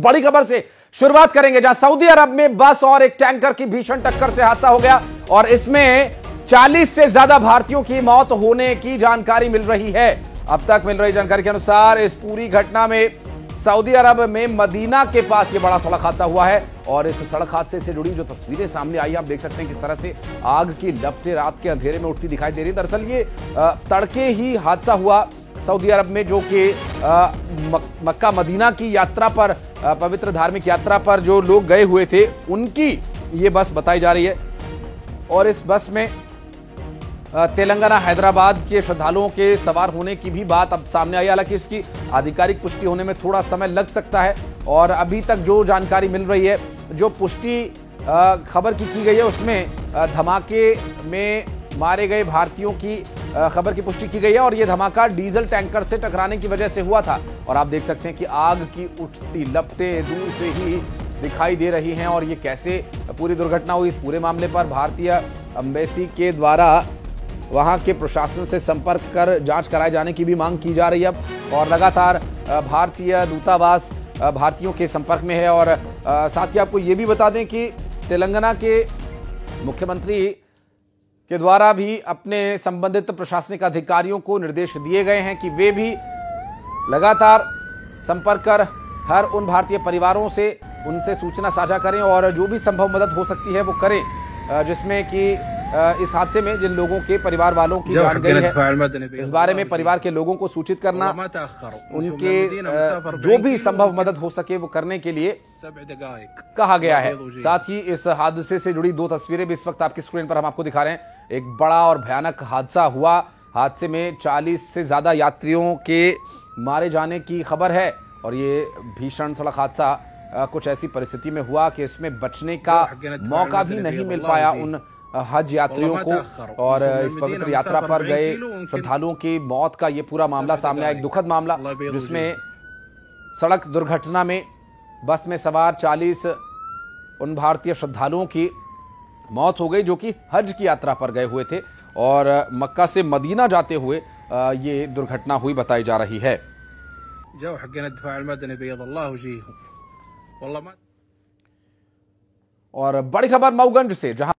बड़ी खबर से शुरुआत करेंगे, जहां सऊदी अरब में बस और एक टैंकर की भीषण टक्कर से हादसा हो गया और इसमें 40 से ज्यादा भारतीयों की मौत होने की जानकारी मिल रही है। अब तक मिल रही जानकारी के अनुसार इस पूरी घटना में सऊदी अरब में मदीना के पास यह बड़ा सड़क हादसा हुआ है और इस सड़क हादसे से जुड़ी जो तस्वीरें सामने आई, आप देख सकते हैं किस तरह से आग की लपटें रात के अंधेरे में उठती दिखाई दे रही है। दरअसल ये तड़के ही हादसा हुआ सऊदी अरब में, जो कि मक्का मदीना की यात्रा पर, पवित्र धार्मिक यात्रा पर जो लोग गए हुए थे उनकी ये बस बताई जा रही है। और इस बस में तेलंगाना हैदराबाद के श्रद्धालुओं के सवार होने की भी बात अब सामने आई। हालांकि इसकी आधिकारिक पुष्टि होने में थोड़ा समय लग सकता है और अभी तक जो जानकारी मिल रही है, जो पुष्टि खबर की गई है, उसमें धमाके में मारे गए भारतीयों की खबर की पुष्टि की गई है और यह धमाका डीजल टैंकर से टकराने की वजह से हुआ था। और आप देख सकते हैं कि आग की उठती लपटें दूर से ही दिखाई दे रही हैं और ये कैसे पूरी दुर्घटना हुई, इस पूरे मामले पर भारतीय एम्बेसी के द्वारा वहां के प्रशासन से संपर्क कर जांच कराए जाने की भी मांग की जा रही है अब। और लगातार भारतीय दूतावास भारतीयों के संपर्क में है। और साथ ही आपको ये भी बता दें कि तेलंगाना के मुख्यमंत्री के द्वारा भी अपने संबंधित प्रशासनिक अधिकारियों को निर्देश दिए गए हैं कि वे भी लगातार संपर्क कर हर उन भारतीय परिवारों से उनसे सूचना साझा करें और जो भी संभव मदद हो सकती है वो करें, जिसमें कि इस हादसे में जिन लोगों के परिवार वालों की जान गई है, इस बारे में परिवार के लोगों को सूचित करना, उनके जो भी संभव मदद हो सके वो करने के लिए कहा गया है। साथ ही इस हादसे से जुड़ी दो तस्वीरें भी इस वक्त आपकी स्क्रीन पर हम आपको दिखा रहे हैं। एक बड़ा और भयानक हादसा हुआ, हादसे में 40 से ज्यादा यात्रियों के मारे जाने की खबर है और ये भीषण सड़क हादसा कुछ ऐसी परिस्थिति में हुआ कि इसमें बचने का मौका भी नहीं मिल पाया उन हज यात्रियों को। और इस पवित्र यात्रा पर गए श्रद्धालुओं की मौत का ये पूरा मामला सामने आया, एक दुखद मामला, जिसमें सड़क दुर्घटना में बस में सवार 40 उन भारतीय श्रद्धालुओं की मौत हो गई जो कि हज की यात्रा पर गए हुए थे और मक्का से मदीना जाते हुए ये दुर्घटना हुई बताई जा रही है। और बड़ी खबर मऊगंज से, जहां